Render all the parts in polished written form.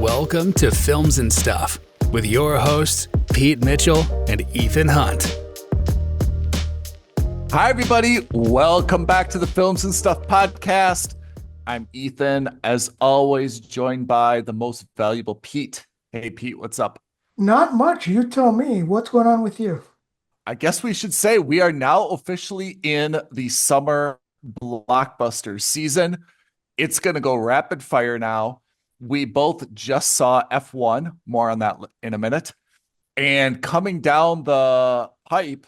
Welcome to Films and Stuff with your hosts, Pete Mitchell and Ethan Hunt. Hi, everybody. Welcome back to the Films and Stuff podcast. I'm Ethan, as always, joined by the most valuable Pete. Hey, Pete, what's up? Not much. You tell me. What's going on with you? I guess we should say we are now officially in the summer blockbuster season. It's going to go rapid fire now. We both just saw F1. More on that in a minute. And coming down the pipe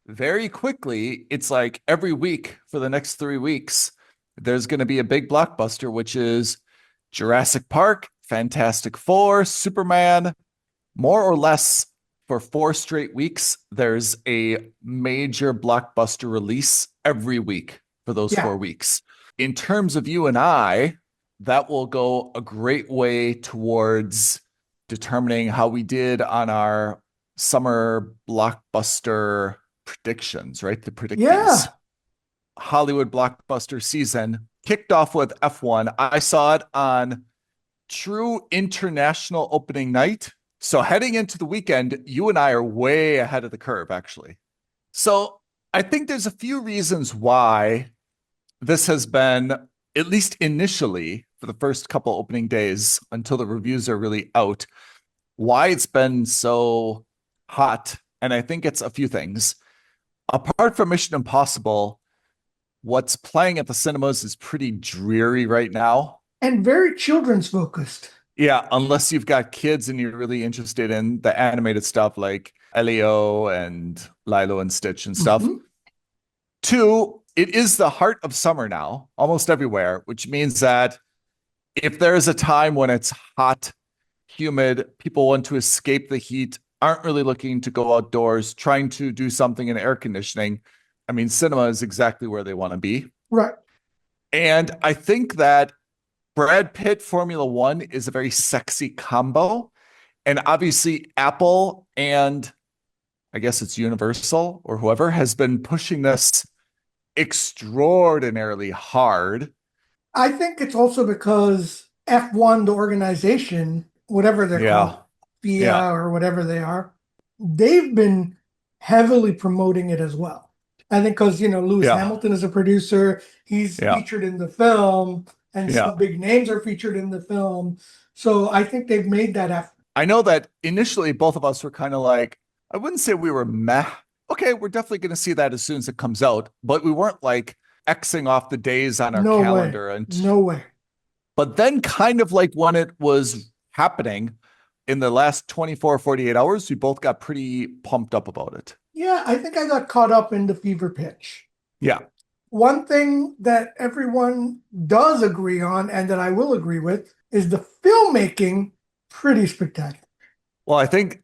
very quickly, it's like every week for the next 3 weeks, there's going to be a big blockbuster, which is Jurassic Park, Fantastic Four, Superman. More or less for 4 straight weeks, there's a major blockbuster release every week for those 4 weeks. In terms of you and I, that will go a great way towards determining how we did on our summer blockbuster predictions, right? The predictees. Yeah. Hollywood blockbuster season kicked off with F1. I saw it on true international opening night. So heading into the weekend, you and I are way ahead of the curve, actually. So I think there's a few reasons why this has been, at least initially, for the first couple opening days until the reviews are really out, why it's been so hot. And I think it's a few things. Apart from Mission Impossible, what's playing at the cinemas is pretty dreary right now. And very children's focused. Yeah, unless you've got kids and you're really interested in the animated stuff like Elio and Lilo and Stitch and stuff. Mm-hmm. 2, it is the heart of summer now, almost everywhere, which means that if there's a time when it's hot, humid, people want to escape the heat, aren't really looking to go outdoors, trying to do something in air conditioning, I mean, cinema is exactly where they want to be. Right. And I think that Brad Pitt Formula One is a very sexy combo. And obviously Apple and I guess it's Universal or whoever has been pushing this extraordinarily hard. I think it's also because F1, the organization, whatever they're called, FIA or whatever they are, they've been heavily promoting it as well. I think because, Lewis Hamilton is a producer, he's featured in the film, and some big names are featured in the film. So I think they've made that effort. I know that initially both of us were kind of like, I wouldn't say we were meh. Okay, we're definitely going to see that as soon as it comes out. But we weren't like Xing off the days on our calendar. No way. But then kind of like when it was happening in the last 24, 48 hours, we both got pretty pumped up about it. Yeah, I think I got caught up in the fever pitch. Yeah. One thing that everyone does agree on, and that I will agree with, is the filmmaking pretty spectacular. Well, I think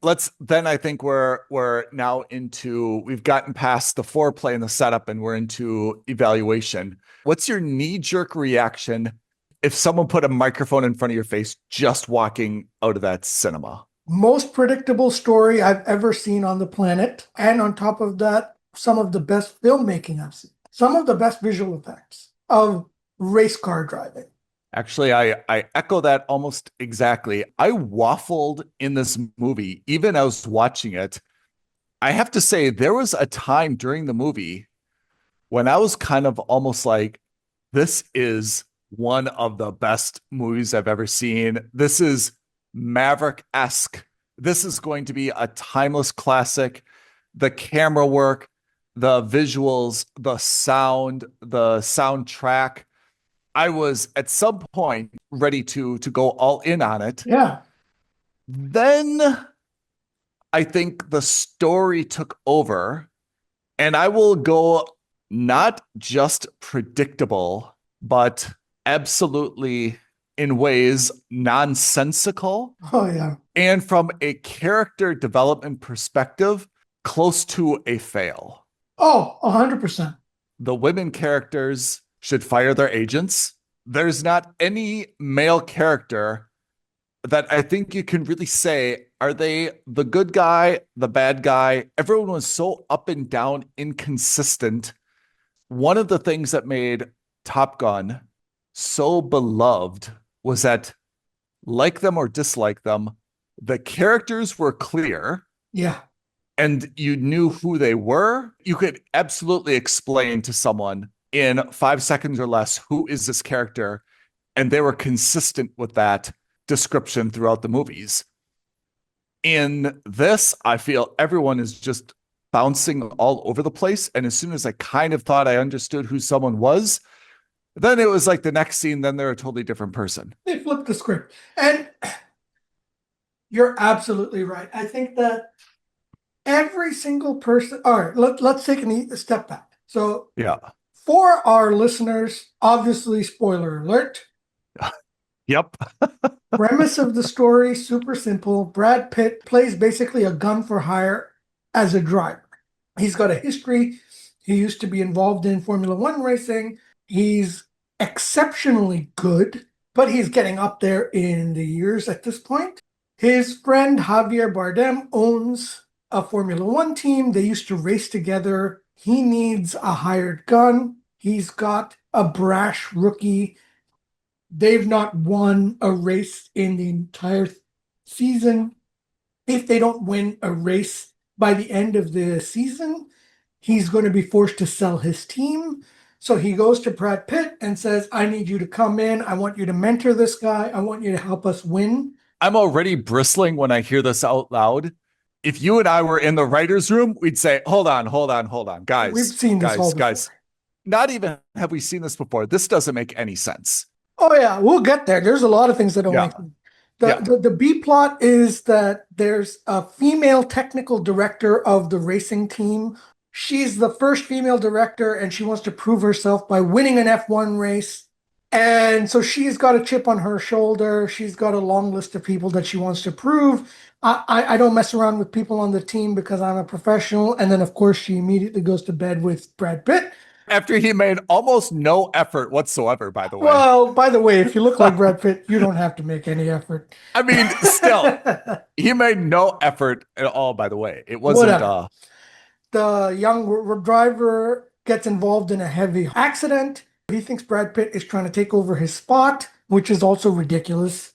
we're now into, we've gotten past the foreplay and the setup and we're into evaluation. What's your knee-jerk reaction if someone put a microphone in front of your face just walking out of that cinema? Most predictable story I've ever seen on the planet. And on top of that, some of the best filmmaking I've seen. Some of the best visual effects of race car driving. Actually, I echo that almost exactly. I waffled in this movie, even as I was watching it. I have to say, there was a time during the movie when I was kind of almost like, this is one of the best movies I've ever seen. This is Maverick-esque. This is going to be a timeless classic. The camera work, the visuals, the sound, the soundtrack. I was at some point ready to go all in on it. Yeah. Then I think the story took over, and I will go not just predictable, but absolutely in ways nonsensical. Oh, yeah. And from a character development perspective, close to a fail. Oh, 100%. The women characters should fire their agents. There's not any male character that I think you can really say, are they the good guy, the bad guy? Everyone was so up and down, inconsistent. One of the things that made Top Gun so beloved was that like them or dislike them, the characters were clear. Yeah. And you knew who they were. You could absolutely explain to someone in 5 seconds or less, who is this character? And they were consistent with that description throughout the movies. In this, I feel everyone is just bouncing all over the place. And as soon as I kind of thought I understood who someone was, then it was like the next scene, then they're a totally different person. They flipped the script. And you're absolutely right. I think that every single person, all right, let's take a step back. So, yeah, for our listeners, obviously, spoiler alert. Yep. Premise of the story, super simple. Brad Pitt plays basically a gun for hire as a driver. He's got a history. He used to be involved in Formula One racing. He's exceptionally good, but he's getting up there in the years at this point. His friend Javier Bardem owns a Formula One team. They used to race together. He needs a hired gun. He's got a brash rookie. They've not won a race in the entire season. If they don't win a race by the end of the season, he's going to be forced to sell his team. So he goes to Brad Pitt and says, I need you to come in. I want you to mentor this guy. I want you to help us win. I'm already bristling when I hear this out loud. If you and I were in the writer's room, we'd say, hold on, guys. We've seen this all before. Guys. Not even have we seen this before. This doesn't make any sense. Oh, yeah, we'll get there. There's a lot of things that don't make sense. The B plot is that there's a female technical director of the racing team. She's the first female director, and she wants to prove herself by winning an F1 race. And so she's got a chip on her shoulder. She's got a long list of people that she wants to prove. I don't mess around with people on the team because I'm a professional. And then, of course, she immediately goes to bed with Brad Pitt. After he made almost no effort whatsoever, by the way. Well, by the way, if you look like Brad Pitt, you don't have to make any effort. I mean, still, he made no effort at all, by the way. It wasn't... The young driver gets involved in a heavy accident. He thinks Brad Pitt is trying to take over his spot, which is also ridiculous.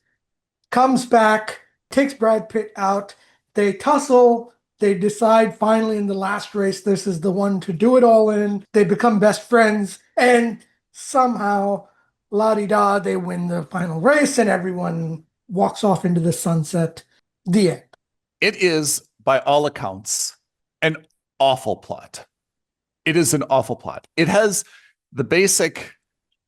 Comes back, takes Brad Pitt out. They tussle. They decide finally in the last race, this is the one to do it all in. They become best friends. And somehow, la-di-da, they win the final race and everyone walks off into the sunset. The end. It is, by all accounts, an awful plot. It is an awful plot. It has the basic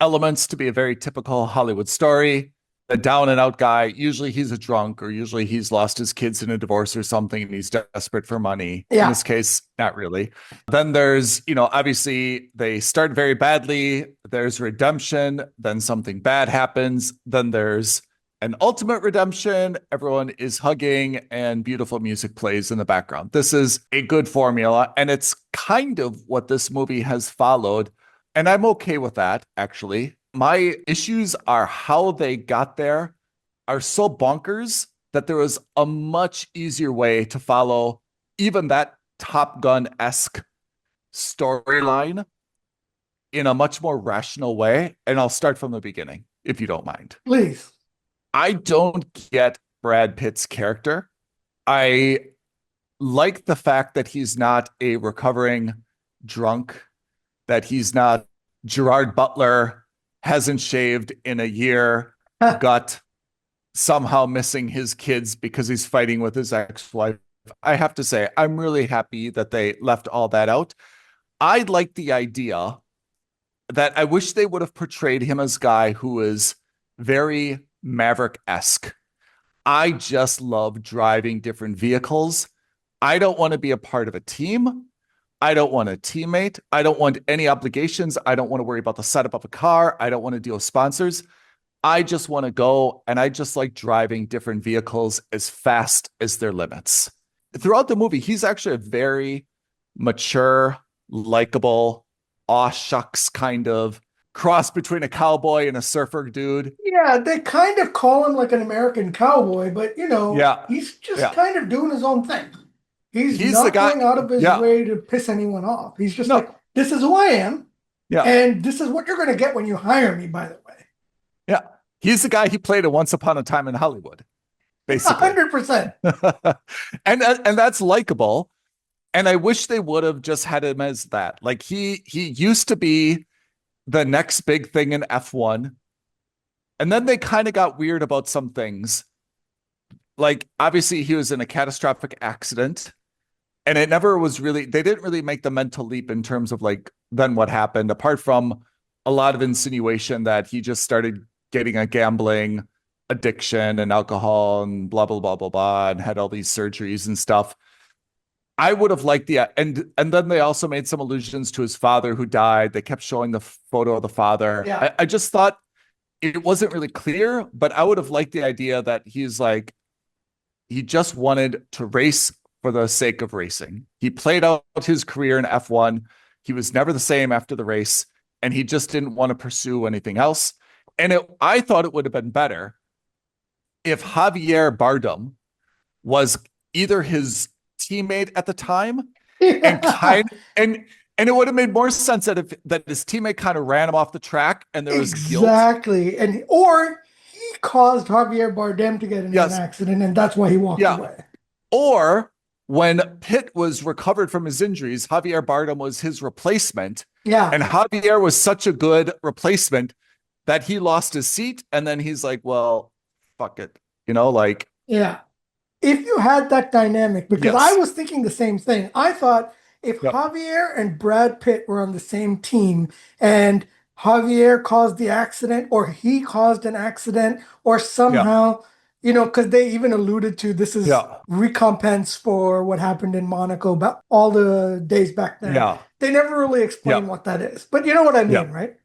elements to be a very typical Hollywood story. A down and out guy, usually he's a drunk, or usually he's lost his kids in a divorce or something and he's desperate for money. Yeah. In this case, not really. Then there's, obviously they start very badly. There's redemption. Then something bad happens. Then there's an ultimate redemption. Everyone is hugging and beautiful music plays in the background. This is a good formula. And it's kind of what this movie has followed. And I'm okay with that, actually. My issues are how they got there are so bonkers that there was a much easier way to follow even that Top Gun-esque storyline in a much more rational way. And I'll start from the beginning, if you don't mind. Please. I don't get Brad Pitt's character. I like the fact that he's not a recovering drunk, that he's not Gerard Butler, hasn't shaved in a year, got somehow missing his kids because he's fighting with his ex-wife. I have to say, I'm really happy that they left all that out. I like the idea that I wish they would have portrayed him as a guy who is very Maverick-esque. I just love driving different vehicles. I don't want to be a part of a team. I don't want a teammate. I don't want any obligations. I don't want to worry about the setup of a car. I don't want to deal with sponsors. I just want to go, and I just like driving different vehicles as fast as their limits. Throughout the movie, he's actually a very mature, likable, aw shucks kind of cross between a cowboy and a surfer dude. Yeah, they kind of call him like an American cowboy, but he's just kind of doing his own thing. He's not going out of his way to piss anyone off. He's just like, this is who I am. Yeah. And this is what you're going to get when you hire me, by the way. Yeah. He's the guy he played in Once Upon a Time in Hollywood, basically. 100%. and that's likable. And I wish they would have just had him as that. Like he used to be the next big thing in F1. And then they kind of got weird about some things. Like obviously he was in a catastrophic accident. And it never was really, they didn't really make the mental leap in terms of like, then what happened, apart from a lot of insinuation that he just started getting a gambling addiction and alcohol and blah, blah, blah, blah, blah, and had all these surgeries and stuff. I would have liked and then they also made some allusions to his father who died. They kept showing the photo of the father. Yeah. I just thought it wasn't really clear, but I would have liked the idea that he's like, he just wanted to race for the sake of racing. He played out his career in F1. He was never the same after the race, and he just didn't want to pursue anything else. And I thought it would have been better if Javier Bardem was either his teammate at the time and it would have made more sense that his teammate kind of ran him off the track and there was exactly guilt. or he caused Javier Bardem to get in an accident and that's why he walked away. Or when Pitt was recovered from his injuries, Javier Bardem was his replacement. Yeah. And Javier was such a good replacement that he lost his seat. And then he's like, well, fuck it. Yeah. If you had that dynamic, because I was thinking the same thing. I thought if Javier and Brad Pitt were on the same team and Javier caused the accident or he caused an accident or somehow, because they even alluded to this is recompense for what happened in Monaco about all the days back then. Yeah. They never really explain what that is. But you know what I mean, right?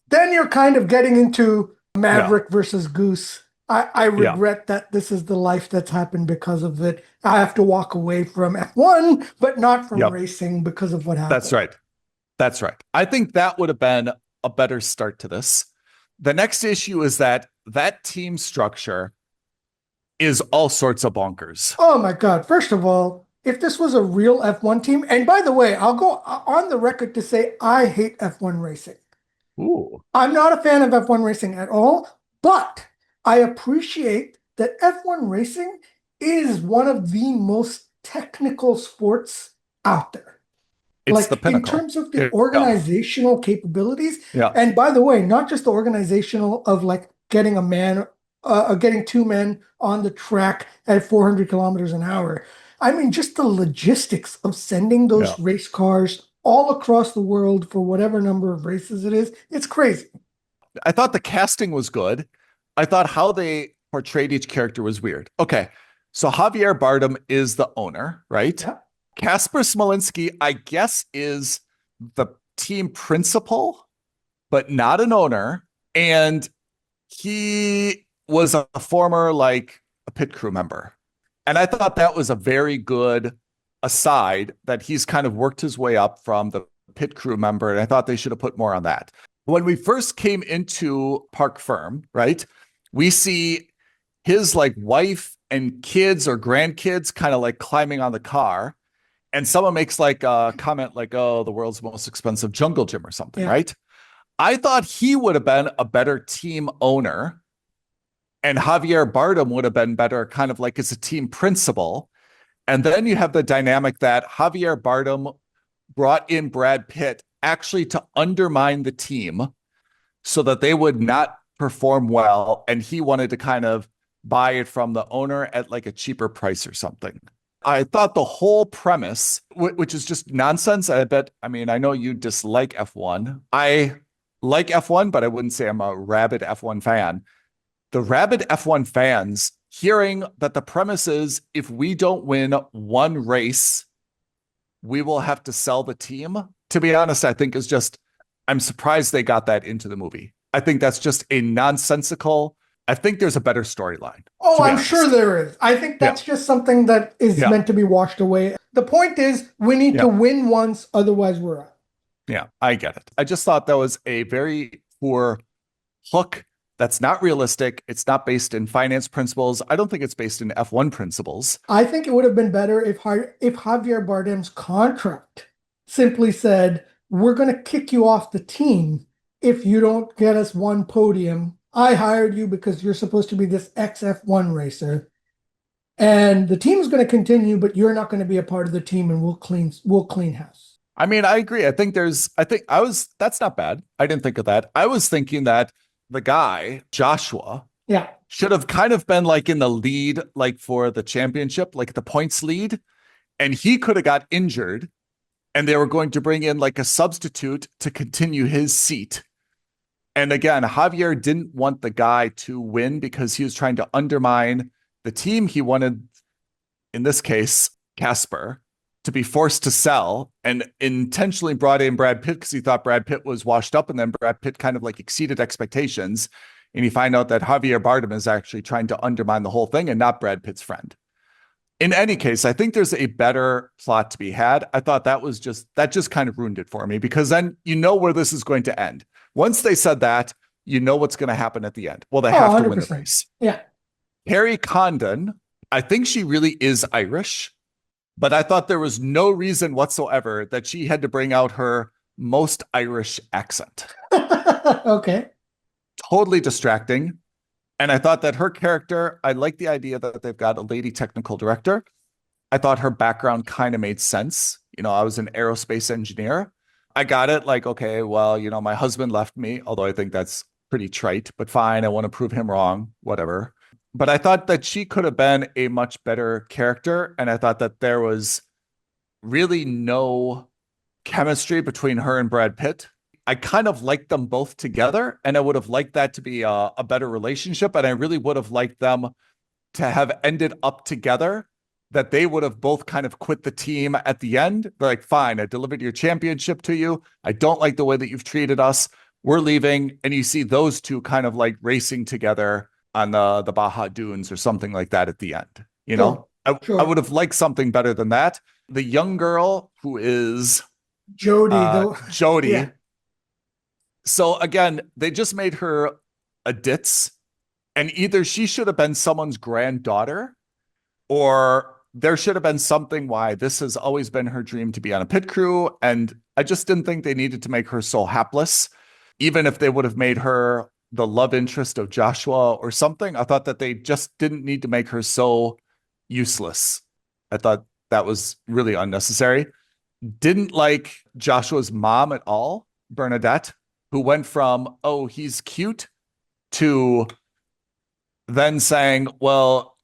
Then you're kind of getting into Maverick versus Goose. I regret that this is the life that's happened because of it. I have to walk away from F1, but not from racing because of what happened. That's right. I think that would have been a better start to this. The next issue is that team structure is all sorts of bonkers. Oh my God. First of all, if this was a real F1 team, and by the way, I'll go on the record to say I hate F1 racing. Ooh. I'm not a fan of F1 racing at all, but I appreciate that F1 racing is one of the most technical sports out there. It's the pinnacle. In terms of the organizational capabilities. Yeah. And by the way, not just the organizational of like getting getting two men on the track at 400 kilometers an hour. I mean, just the logistics of sending those race cars all across the world for whatever number of races it is. It's crazy. I thought the casting was good. I thought how they portrayed each character was weird. Okay, so Javier Bardem is the owner, right? Yeah. Kasper Smolinski, I guess, is the team principal, but not an owner. And he was a former, a pit crew member. And I thought that was a very good aside that he's kind of worked his way up from the pit crew member. And I thought they should have put more on that. When we first came into Park Ferme, right, we see his wife and kids or grandkids kind of climbing on the car. And someone makes a comment oh, the world's most expensive jungle gym or something, right? I thought he would have been a better team owner and Javier Bardem would have been better kind of as a team principal. And then you have the dynamic that Javier Bardem brought in Brad Pitt actually to undermine the team so that they would not perform well. And he wanted to kind of buy it from the owner at a cheaper price or something. I thought the whole premise, which is just nonsense. I know you dislike F1. I like F1, but I wouldn't say I'm a rabid F1 fan. The rabid F1 fans hearing that the premise is if we don't win one race, we will have to sell the team. To be honest, I think is just, I'm surprised they got that into the movie. I think that's just a nonsensical, I think there's a better storyline. Oh, I'm sure there is. I think that's just something that is meant to be washed away. The point is we need to win once, otherwise we're out. Yeah, I get it. I just thought that was a very poor hook. That's not realistic. It's not based in finance principles. I don't think it's based in F1 principles. I think it would have been better if Javier Bardem's contract simply said, we're going to kick you off the team if you don't get us one podium I hired you because you're supposed to be this XF1 racer. And the team is going to continue, but you're not going to be a part of the team, and we'll clean house. I mean, I agree. That's not bad. I didn't think of that. I was thinking that the guy, Joshua, should have kind of been like in the lead, like for the championship, like the points lead. And he could have got injured, and they were going to bring in like a substitute to continue his seat. And again, Javier didn't want the guy to win because he was trying to undermine the team. He wanted, in this case, Casper, to be forced to sell, and intentionally brought in Brad Pitt because he thought Brad Pitt was washed up, and then Brad Pitt kind of like exceeded expectations. And you find out that Javier Bardem is actually trying to undermine the whole thing and not Brad Pitt's friend. In any case, I think there's a better plot to be had. I thought that just kind of ruined it for me, because then you know where this is going to end. Once they said that, you know what's going to happen at the end. Well, they have to win the race. Yeah. Carrie Condon, I think she really is Irish, but I thought there was no reason whatsoever that she had to bring out her most Irish accent. Okay. Totally distracting. And I thought that her character, I like the idea that they've got a lady technical director. I thought her background kind of made sense. You know, I was an aerospace engineer. I got it. Like, okay, well, you know, my husband left me, although I think that's pretty trite, but fine. I want to prove him wrong, whatever. But I thought that she could have been a much better character. And I thought that there was really no chemistry between her and Brad Pitt. I kind of liked them both together, and I would have liked that to be a better relationship. And I really would have liked them to have ended up together, that they would have both kind of quit the team at the end. They're like, fine, I delivered your championship to you. I don't like the way that you've treated us. We're leaving. And you see those two kind of like racing together on the Baja Dunes or something like that at the end. You know, I would have liked something better than that. The young girl who is Jody. Yeah. So again, they just made her a ditz, and either she should have been someone's granddaughter, or there should have been something why this has always been her dream to be on a pit crew. And I just didn't think they needed to make her so hapless. Even if they would have made her the love interest of Joshua or something, I thought that they just didn't need to make her so useless. I thought that was really unnecessary. Didn't like Joshua's mom at all, Bernadette, who went from, oh, he's cute, to then saying, well,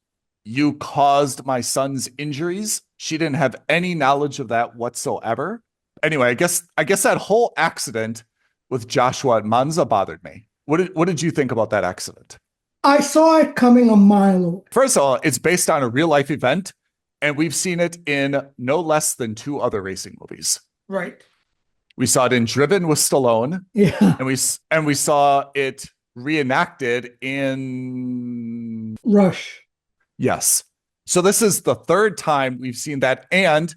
you caused my son's injuries. She didn't have any knowledge of that whatsoever. Anyway, I guess that whole accident with Joshua at Monza bothered me. What did you think about that accident? I saw it coming a mile away. First of all, it's based on a real life event, and we've seen it in no less than 2 other racing movies. Right. We saw it in Driven with Stallone. Yeah. And we saw it reenacted in Rush. Yes. So this is the 3rd time we've seen that. And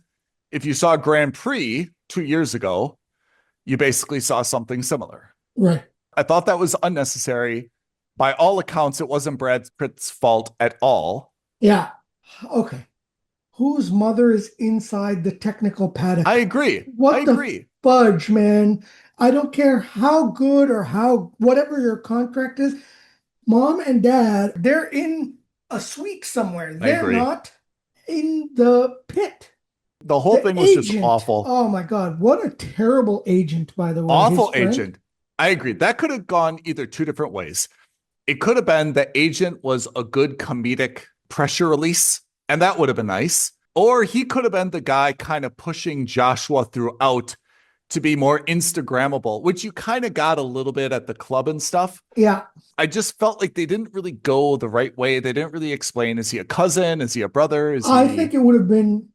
if you saw Grand Prix 2 years ago, you basically saw something similar. Right. I thought that was unnecessary. By all accounts, it wasn't Brad Pitt's fault at all. Yeah. Okay. Whose mother is inside the technical paddock? I agree. What the fudge, man? I don't care how good or whatever your contract is. Mom and dad, they're in a suite somewhere. They're not in the pit. The whole thing was just awful. Oh my God. What a terrible agent, by the way. Awful agent. I agree. That could have gone either 2 different ways. It could have been the agent was a good comedic pressure release, and that would have been nice. Or he could have been the guy kind of pushing Joshua throughout to be more Instagrammable, which you kind of got a little bit at the club and stuff. Yeah. I just felt like they didn't really go the right way. They didn't really explain, is he a cousin? Is he a brother? I think it would have been,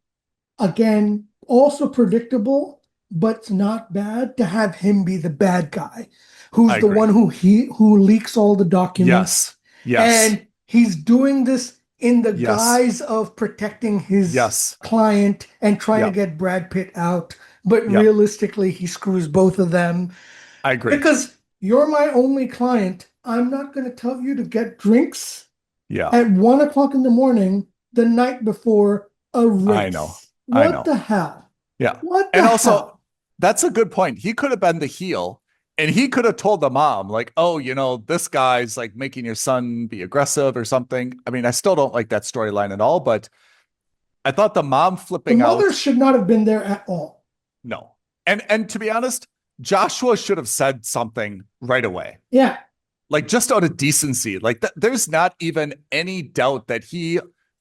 again, also predictable, but not bad to have him be the bad guy, who's the one who leaks all the documents. Yes. And he's doing this in the guise of protecting his client and trying to get Brad Pitt out. But realistically, he screws both of them. I agree. Because you're my only client. I'm not going to tell you to get drinks at 1 o'clock in the morning the night before a race. I know. What the hell? Yeah. What the and hell? Also, that's a good point. He could have been the heel, And he could have told the mom, like, oh, this guy's like making your son be aggressive or something. I mean, I still don't like that storyline at all, but I thought the mom The flipping out. mother should not have been there at all. No. And to be honest, Joshua should have said something right away. Yeah. Like just out of decency. Like there's not even any doubt that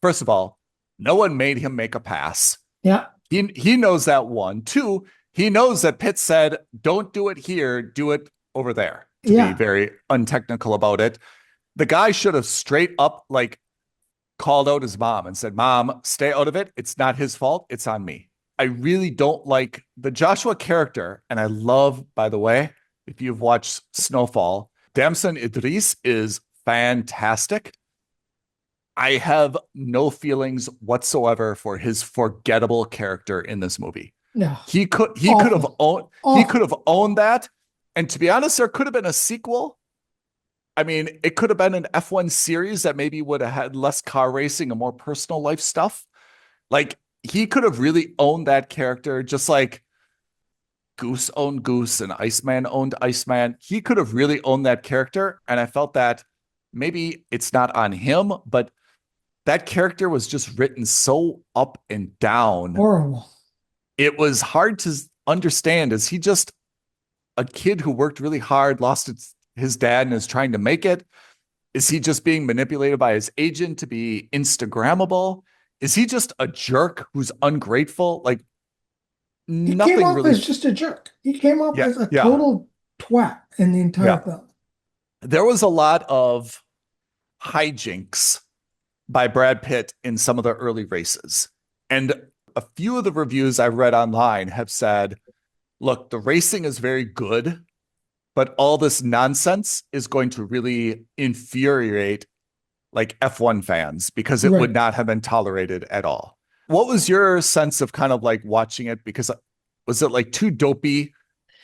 first of all, no one made him make a pass. Yeah. He knows that one. Two, he knows that Pitt said, don't do it here, do it over there. To be very untechnical about it. The guy should have straight up like called out his mom and said, Mom, stay out of it. It's not his fault. It's on me. I really don't like the Joshua character. And I love, by the way, if you've watched Snowfall, Damson Idris is fantastic. I have no feelings whatsoever for his forgettable character in this movie. No. He could have owned that. And to be honest, there could have been a sequel. I mean, it could have been an F1 series that maybe would have had less car racing and more personal life stuff. Like he could have really owned that character, just like Goose owned Goose and Iceman owned Iceman. He could have really owned that character. And I felt that maybe it's not on him, but that character was just written so up and down. Horrible. It was hard to understand. Is he just a kid who worked really hard, lost his dad and is trying to make it? Is he just being manipulated by his agent to be Instagrammable? Is he just a jerk who's ungrateful? Like he came off as just a jerk. He came off as a total twat in the entire film. There was a lot of hijinks by Brad Pitt in some of the early races. And a few of the reviews I read online have said, look, the racing is very good, but all this nonsense is going to really infuriate like F1 fans because it would not have been tolerated at all. What was your sense of kind of like watching it? Because was it like too dopey?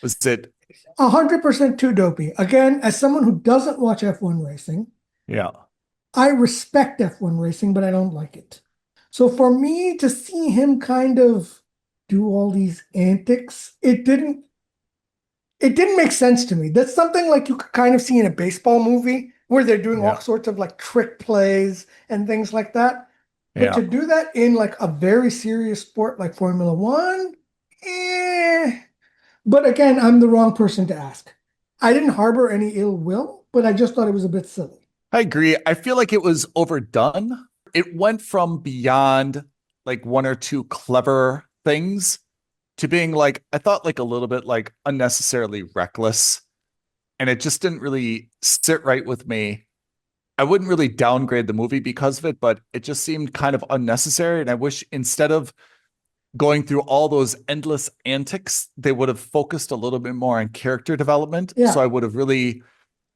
Was it 100% too dopey? Again, as someone who doesn't watch F1 racing, I respect F1 racing, but I don't like it. So for me to see him kind of do all these antics, it didn't make sense to me. That's something like you could kind of see in a baseball movie where they're doing all sorts of like trick plays and things like that. But to do that in like a very serious sport like Formula One, But again, I'm the wrong person to ask. I didn't harbor any ill will, but I just thought it was a bit silly. I agree. I feel like it was overdone. It went from beyond like one or two clever things to being like, I thought like a little bit like unnecessarily reckless. And it just didn't really sit right with me. I wouldn't really downgrade the movie because of it, but it just seemed kind of unnecessary. And I wish instead of going through all those endless antics, they would have focused a little bit more on character development. Yeah. So I would have really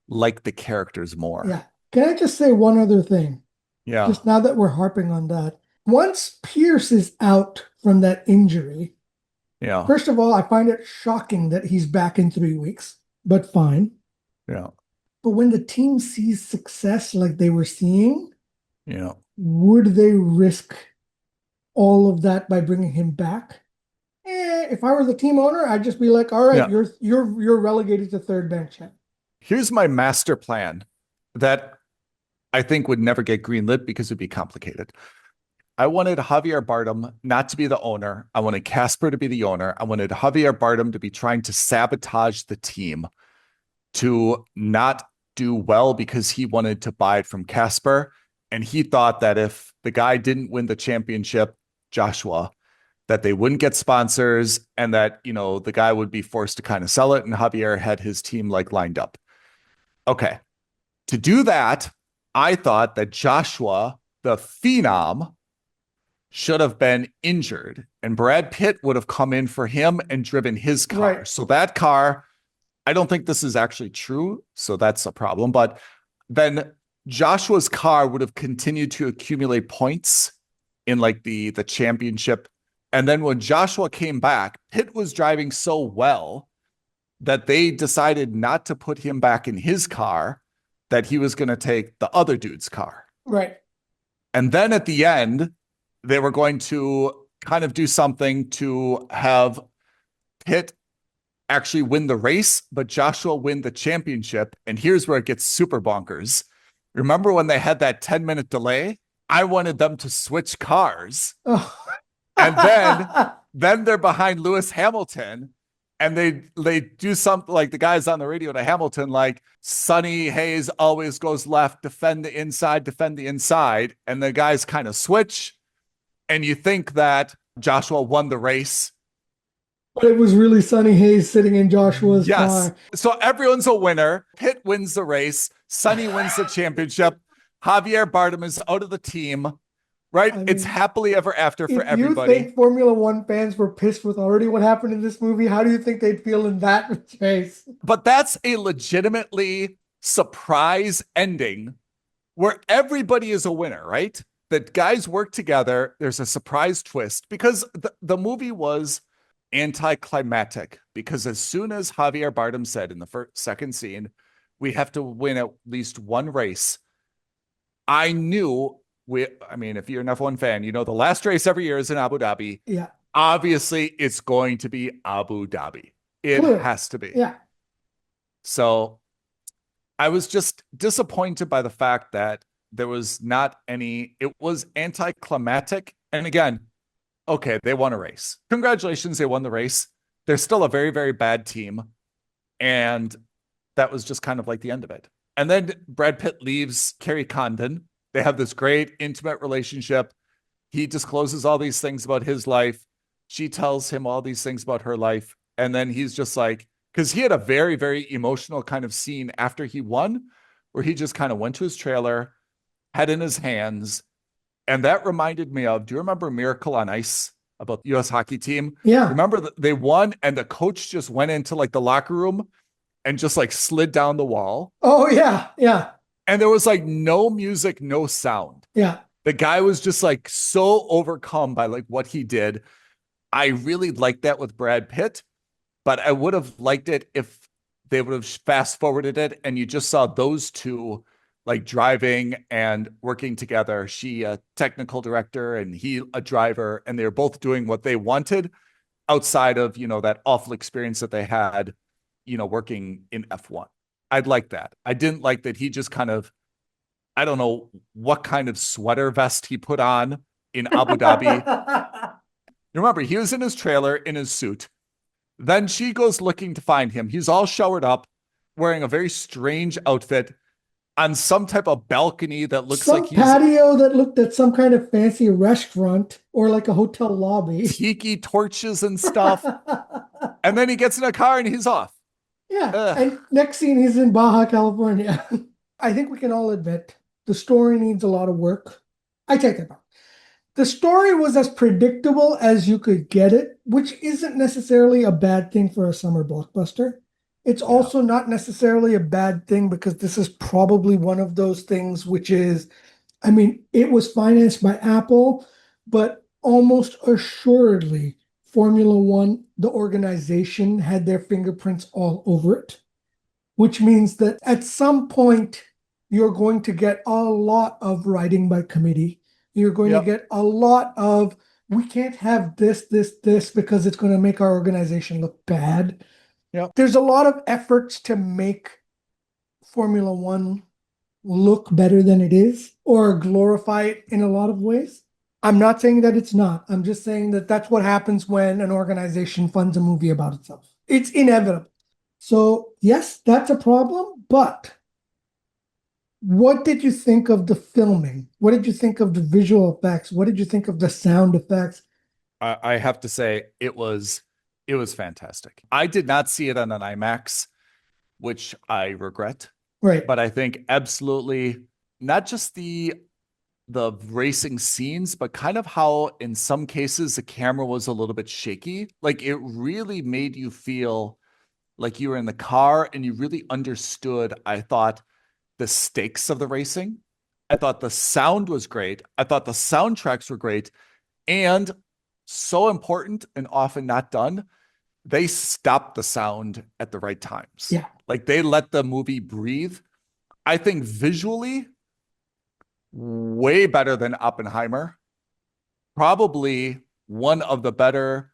liked the characters more. Yeah. Can I just say one other thing? Yeah. Just now that we're harping on that. Once Pierce is out from that injury, first of all, I find it shocking that he's back in 3 weeks, but fine. Yeah. But when the team sees success like they were seeing, Yeah. would they risk all of that by bringing him back? If I were the team owner, I'd just be like, all right, you're relegated to third bench. Here's my master plan that I think would never get greenlit because it'd be complicated. I wanted Javier Bardem not to be the owner. I wanted Casper to be the owner. I wanted Javier Bardem to be trying to sabotage the team, to not do well because he wanted to buy it from Casper. And he thought that if the guy didn't win the championship, Joshua, that they wouldn't get sponsors and that, you know, the guy would be forced to kind of sell it. And Javier had his team like lined up. Okay. To do that, I thought that Joshua, the phenom, should have been injured and Brad Pitt would have come in for him and driven his car. Right. So that car, I don't think this is actually true. So that's a problem. But then Joshua's car would have continued to accumulate points in like the championship. And then when Joshua came back, Pitt was driving so well that they decided not to put him back in his car, that he was going to take the other dude's car. Right. And then at the end, they were going to kind of do something to have Pitt actually win the race, but Joshua win the championship. And here's where it gets super bonkers. Remember when they had that 10-minute delay? I wanted them to switch cars. Oh. And then they're behind Lewis Hamilton. And they do something like the guys on the radio to Hamilton, like Sonny Hayes always goes left, defend the inside. And the guys kind of switch. And you think that Joshua won the race. But it was really Sonny Hayes sitting in Joshua's car. So everyone's a winner. Pitt wins the race. Sonny wins the championship. Javier Bardem is out of the team. Right? I mean, it's happily ever after for everybody. If you think Formula One fans were pissed with already what happened in this movie, how do you think they'd feel in that space? But that's a legitimately surprise ending where everybody is a winner, right? The guys work together. There's a surprise twist because the movie was anticlimactic because as soon as Javier Bardem said in the second scene, we have to win at least one race, I knew if you're an F1 fan, you know the last race every year is in Abu Dhabi. Yeah. Obviously, it's going to be Abu Dhabi. It has to be. Yeah. So I was just disappointed by the fact that there was not any, it was anticlimactic. And again, okay, they won a race. Congratulations, they won the race. They're still a very, very bad team. And that was just kind of like the end of it. And then Brad Pitt leaves Carrie Condon. They have this great intimate relationship. He discloses all these things about his life. She tells him all these things about her life. And then he's just like, because he had a very, very emotional kind of scene after he won, where he just kind of went to his trailer, head in his hands. And that reminded me of, do you remember Miracle on Ice about the U.S. hockey team? Yeah. Remember that they won and the coach just went into like the locker room and just like slid down the wall. Oh, yeah. Yeah. And there was like no music, no sound. Yeah. The guy was just like so overcome by like what he did. I really liked that with Brad Pitt, but I would have liked it if they would have fast forwarded it and you just saw those two like driving and working together. She a technical director and he a driver, and they're both doing what they wanted outside of, that awful experience that they had, working in F1. I'd like that. I didn't like that he just kind of, I don't know what kind of sweater vest he put on in Abu Dhabi. Remember, he was in his trailer in his suit. Then she goes looking to find him. He's all showered up, wearing a very strange outfit on some type of balcony that looks like he's patio that looked at some kind of fancy restaurant or like a hotel lobby. Tiki torches and stuff. And then he gets in a car and he's off. Yeah. Ugh. And next scene, he's in Baja, California. I think we can all admit the story needs a lot of work. I take that back. The story was as predictable as you could get it, which isn't necessarily a bad thing for a summer blockbuster. It's also not necessarily a bad thing because this is probably one of those things which is, it was financed by Apple, but almost assuredly Formula One, the organization, had their fingerprints all over it, which means that at some point you're going to get a lot of writing by committee. You're going to get a lot of, we can't have this because it's going to make our organization look bad. Yep. There's a lot of efforts to make Formula One look better than it is or glorify it in a lot of ways. I'm not saying that it's not. I'm just saying that that's what happens when an organization funds a movie about itself. It's inevitable. So yes, that's a problem, but what did you think of the filming? What did you think of the visual effects? What did you think of the sound effects? I have to say it was fantastic. I did not see it on an IMAX, which I regret. Right. But I think absolutely not just the racing scenes, but kind of how in some cases the camera was a little bit shaky. Like it really made you feel like you were in the car and you really understood, I thought, the stakes of the racing. I thought the sound was great. I thought the soundtracks were great. And so important and often not done, they stopped the sound at the right times. Yeah. Like they let the movie breathe. I think visually, way better than Oppenheimer. Probably one of the better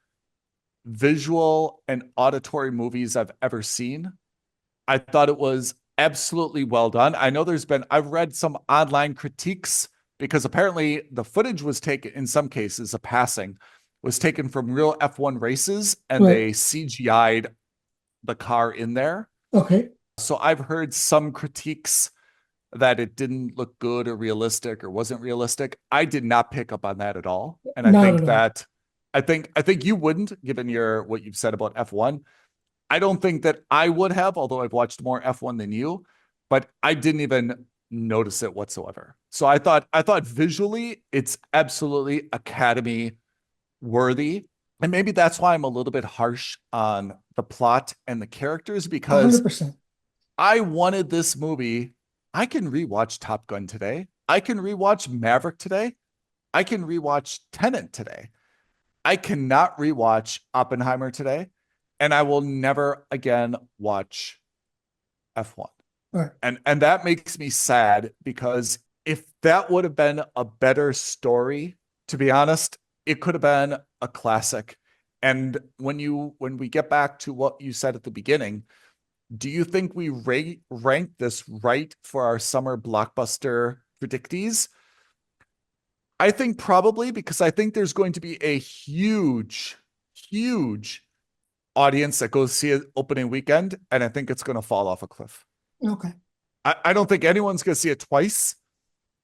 visual and auditory movies I've ever seen. I thought it was absolutely well done. I know I've read some online critiques because apparently the footage was taken, in some cases, a passing was taken from real F1 races and Right. they CGI'd the car in there. Okay. So I've heard some critiques that it didn't look good or realistic or wasn't realistic. I did not pick up on that at all. And I Not think at all. that I think you wouldn't, given what you've said about F1. I don't think that I would have, although I've watched more F1 than you, but I didn't even notice it whatsoever. So I thought visually it's absolutely Academy worthy. And maybe that's why I'm a little bit harsh on the plot and the characters, because 100%. I wanted this movie. I can rewatch Top Gun today. I can rewatch Maverick today. I can rewatch Tenet today. I cannot rewatch Oppenheimer today. And I will never again watch F1. Right. And that makes me sad, because if that would have been a better story, to be honest, it could have been a classic. And when we get back to what you said at the beginning, do you think we rank this right for our summer blockbuster predictees? I think probably, because I think there's going to be a huge, huge audience that goes see it opening weekend, and I think it's going to fall off a cliff. Okay. I don't think anyone's going to see it twice.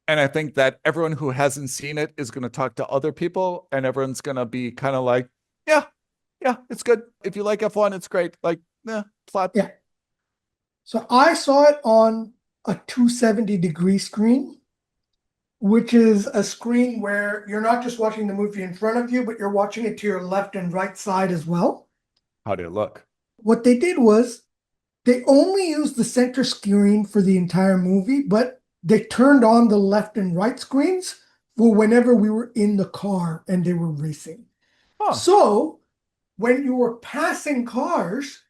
And I think that everyone who hasn't seen it is going to talk to other people, and everyone's going to be kind of like, yeah, it's good. If you like F1, it's great. Like, plot. Yeah. So I saw it on a 270-degree screen, which is a screen where you're not just watching the movie in front of you, but you're watching it to your left and right side as well. How did it look? What they did was they only used the center screen for the entire movie, but they turned on the left and right screens for whenever we were in the car and they were racing. Huh. So when you were passing cars,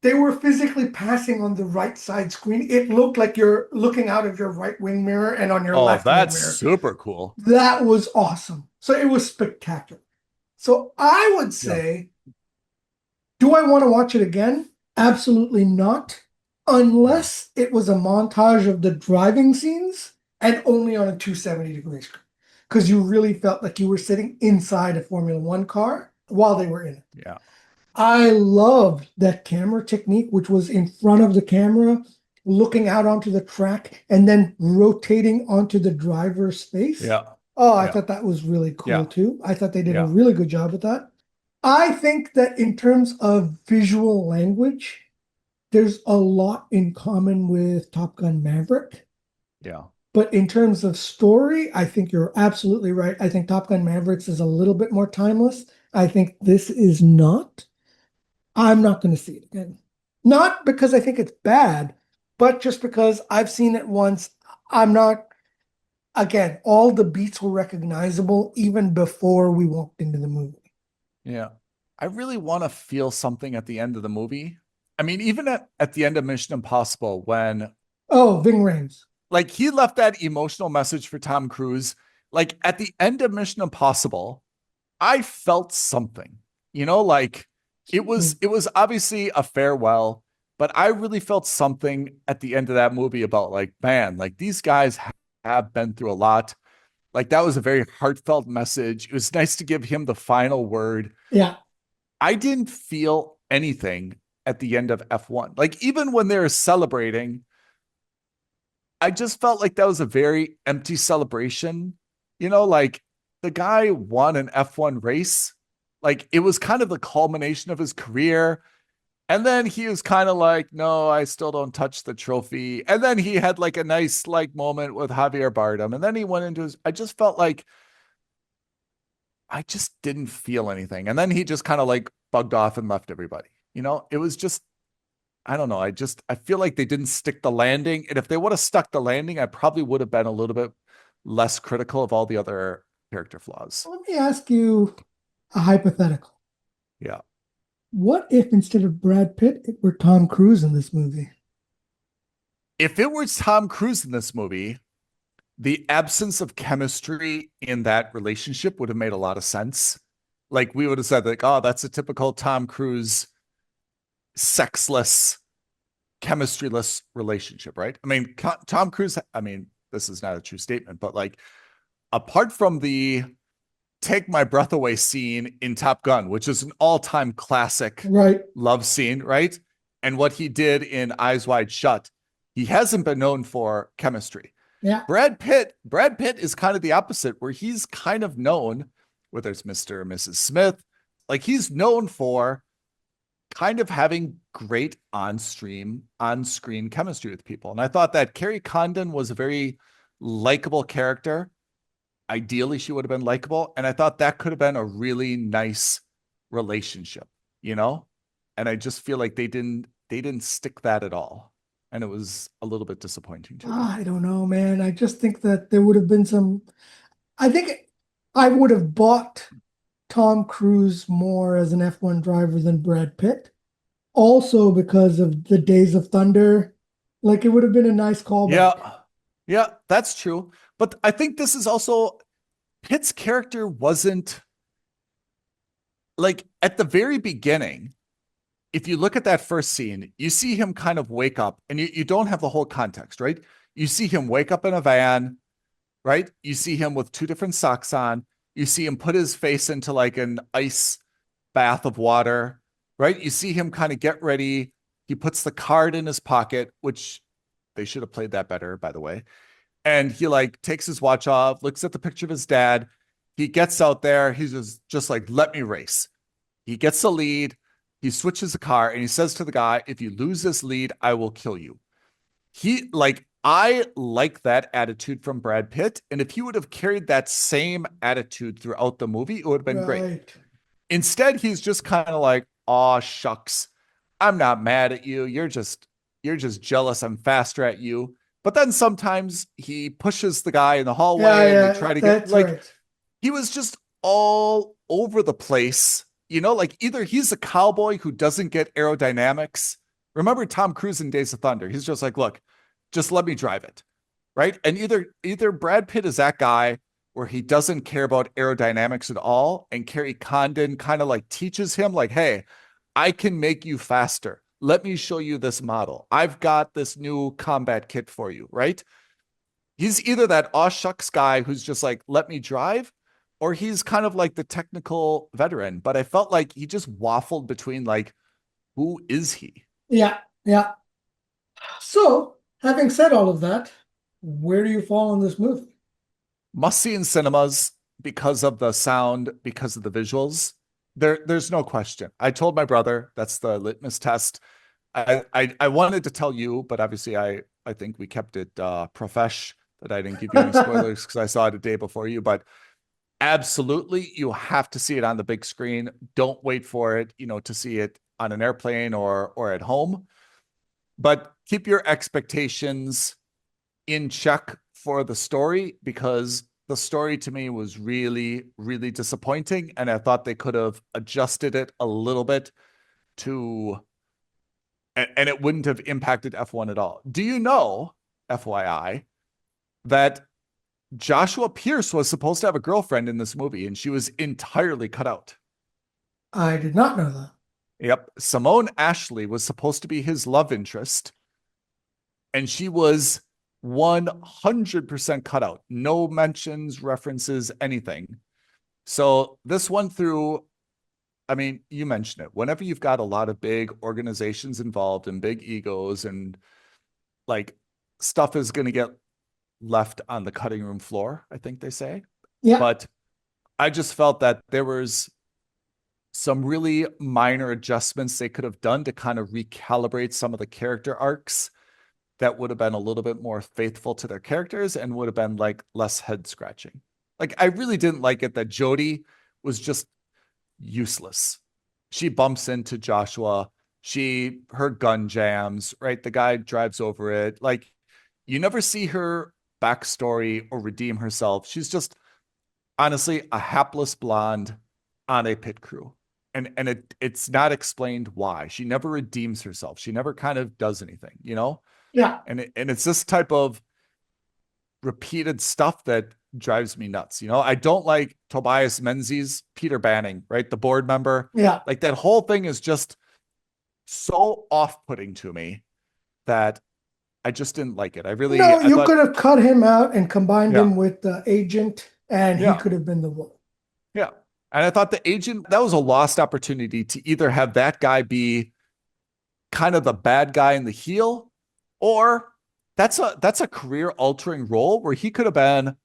they were physically passing on the right side screen. It looked like you're looking out of your right wing mirror and on your left wing mirror. That's super cool. That was awesome. So it was spectacular. So I would say, do I want to watch it again? Absolutely not. Unless it was a montage of the driving scenes and only on a 270-degree screen. Because you really felt like you were sitting inside a Formula One car while they were in it. Yeah. I loved that camera technique, which was in front of the camera, looking out onto the track, and then rotating onto the driver's face. Yeah. Oh, I thought that was really cool too. I thought they did a really good job with that. I think that in terms of visual language, there's a lot in common with Top Gun Maverick. Yeah. But in terms of story, I think you're absolutely right. I think Top Gun Mavericks is a little bit more timeless. I think this is not. I'm not going to see it again. Not because I think it's bad, but just because I've seen it once. I'm not, again, all the beats were recognizable even before we walked into the movie. Yeah. I really want to feel something at the end of the movie. I mean, even at the end of Mission Impossible, when Ving Rhames, like he left that emotional message for Tom Cruise, like at the end of Mission Impossible, I felt something, like it was obviously a farewell, but I really felt something at the end of that movie about like, man, like these guys have been through a lot. Like that was a very heartfelt message. It was nice to give him the final word. Yeah. I didn't feel anything at the end of F1. Like even when they were celebrating, I just felt like that was a very empty celebration. Like the guy won an F1 race. Like it was kind of the culmination of his career. And then he was kind of like, no, I still don't touch the trophy. And then he had like a nice like moment with Javier Bardem. And then he went into I just felt like I just didn't feel anything. And then he just kind of like bugged off and left everybody. It was just, I don't know. I feel like they didn't stick the landing. And if they would have stuck the landing, I probably would have been a little bit less critical of all the other character flaws. Let me ask you a hypothetical. Yeah. What if instead of Brad Pitt, it were Tom Cruise in this movie? If it was Tom Cruise in this movie, the absence of chemistry in that relationship would have made a lot of sense. like we would have said like, oh, that's a typical Tom Cruise sexless, chemistryless relationship, right? I mean, Tom Cruise, I mean, this is not a true statement, but like apart from the take my breath away scene in Top Gun, which is an all-time classic Right. love scene, right? And what he did in Eyes Wide Shut, he hasn't been known for chemistry. Yeah. Brad Pitt is kind of the opposite, where he's kind of known, whether it's Mr. or Mrs. Smith, like he's known for kind of having great on-screen chemistry with people. And I thought that Carrie Condon was a very likable character. Ideally, she would have been likable. And I thought that could have been a really nice relationship, you know? And I just feel like they didn't stick that at all. And it was a little bit disappointing to me. I don't know, man. I just think that there would have been some. I think I would have bought Tom Cruise more as an F1 driver than Brad Pitt. Also because of the Days of Thunder. Like it would have been a nice callback. Yeah. Yeah, that's true. But I think this is also Pitt's character wasn't like at the very beginning. If you look at that first scene, you see him kind of wake up and you don't have the whole context, right? You see him wake up in a van, right? You see him with two different socks on. You see him put his face into like an ice bath of water, right? You see him kind of get ready. He puts the card in his pocket, which they should have played that better, by the way. And he like takes his watch off, looks at the picture of his dad. He gets out there. He's just like, let me race. He gets the lead. He switches the car and he says to the guy, if you lose this lead, I will kill you. I like that attitude from Brad Pitt. And if he would have carried that same attitude throughout the movie, it would have been great. Instead, he's just kind of like, aw, shucks. I'm not mad at you. You're just jealous I'm faster at you. But then sometimes he pushes the guy in the hallway and they try to get like, right. He was just all over the place. You know, like either he's a cowboy who doesn't get aerodynamics. Remember Tom Cruise in Days of Thunder? He's just like, look, just let me drive it. Right. And either Brad Pitt is that guy where he doesn't care about aerodynamics at all. And Carrie Condon kind of like teaches him like, hey, I can make you faster. Let me show you this model. I've got this new combat kit for you. Right. He's either that aw shucks guy who's just like, let me drive, or he's kind of like the technical veteran, but I felt like he just waffled between like, who is he? Yeah, yeah. So, having said all of that, where do you fall on this movie? Must see in cinemas because of the sound, because of the visuals. There's no question. I told my brother that's the litmus test. I wanted to tell you, but obviously I think we kept it profesh that I didn't give you any spoilers because I saw it a day before you, but absolutely, you have to see it on the big screen. Don't wait for it, to see it on an airplane or at home. But keep your expectations in check for the story, because the story to me was really, really disappointing. And I thought they could have adjusted it a little bit and it wouldn't have impacted F1 at all. Do you know, FYI, that Joshua Pierce was supposed to have a girlfriend in this movie, and she was entirely cut out? I did not know that. Yep. Simone Ashley was supposed to be his love interest, and she was 100% cut out. No mentions, references, anything. So this went through, I mean, you mentioned it. Whenever you've got a lot of big organizations involved and big egos and like stuff is going to get left on the cutting room floor, I think they say. Yeah. But I just felt that there was some really minor adjustments they could have done to kind of recalibrate some of the character arcs that would have been a little bit more faithful to their characters and would have been like less head scratching. Like I really didn't like it that Jodie was just useless. She bumps into Joshua. Her gun jams, right? The guy drives over it. Like you never see her backstory or redeem herself. She's just honestly a hapless blonde on a pit crew. And it's not explained why. She never redeems herself. She never kind of does anything, Yeah. And it's this type of repeated stuff that drives me nuts. You know, I don't like Tobias Menzies, Peter Banning, right? The board member. Yeah. Like that whole thing is just so off-putting to me that I just didn't like it. I thought, could have cut him out and combined Yeah. him with the agent, and he Yeah. could have been the one. Yeah. And I thought the agent, that was a lost opportunity to either have that guy be kind of the bad guy in the heel, or that's a career altering role where he could have been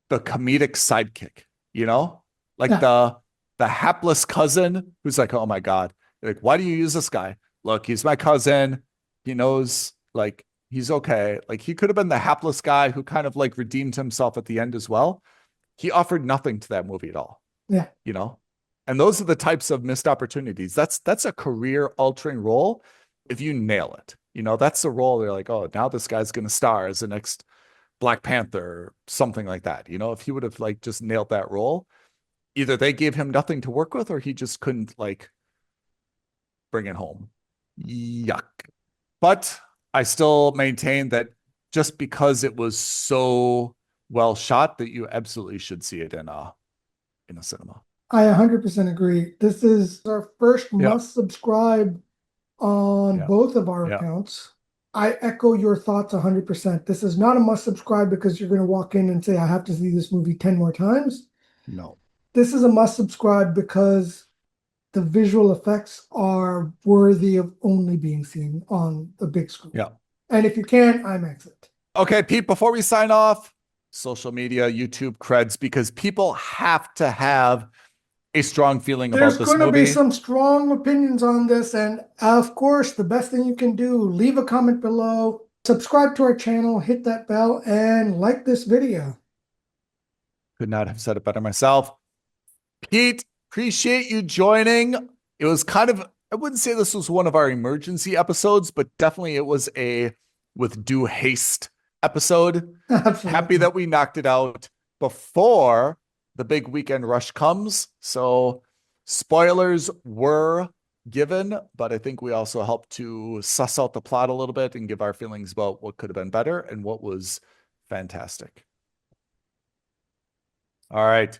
the comedic sidekick, you know, like the hapless cousin who's like, oh my God, like, why do you use this guy? Look, he's my cousin. He knows, like, he's okay. Like, he could have been the hapless guy who kind of like redeemed himself at the end as well. He offered nothing to that movie at all. Yeah. You know, and those are the types of missed opportunities. That's a career altering role. If you nail it, you know, that's the role. They're like, oh, now this guy's going to star as the next Black Panther or something like that. You know, if he would have like just nailed that role, either they gave him nothing to work with or he just couldn't like bring it home. Yuck. But I still maintain that just because it was so well shot that you absolutely should see it in a cinema. I 100% agree. This is our first must subscribe on both of our accounts. I echo your thoughts 100%. This is not a must subscribe because you're going to walk in and say, I have to see this movie 10 more times. No. This is a must subscribe because the visual effects are worthy of only being seen on the big screen. Yeah. And if you can, IMAX it. Okay, Pete, before we sign off, social media, YouTube creds, because people have to have a strong feeling about this movie. There's going to be some strong opinions on this. And of course, the best thing you can do, leave a comment below, subscribe to our channel, hit that bell, and like this video. Could not have said it better myself. Pete, appreciate you joining. It was kind of, I wouldn't say this was one of our emergency episodes, but definitely it was a with due haste episode. Absolutely. Happy that we knocked it out before the big weekend rush comes. So spoilers were given, but I think we also helped to suss out the plot a little bit and give our feelings about what could have been better and what was fantastic. All right.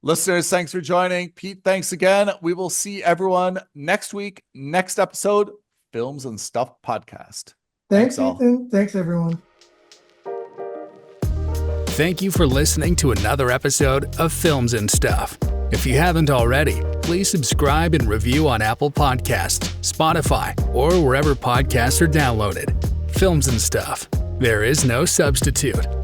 Listeners, thanks for joining. Pete, thanks again. We will see everyone next week, next episode, Films and Stuff Podcast. Thanks all. Ethan. Thanks, everyone. Thank you for listening to another episode of Films and Stuff. If you haven't already, please subscribe and review on Apple Podcasts, Spotify, or wherever podcasts are downloaded. Films and Stuff. There is no substitute.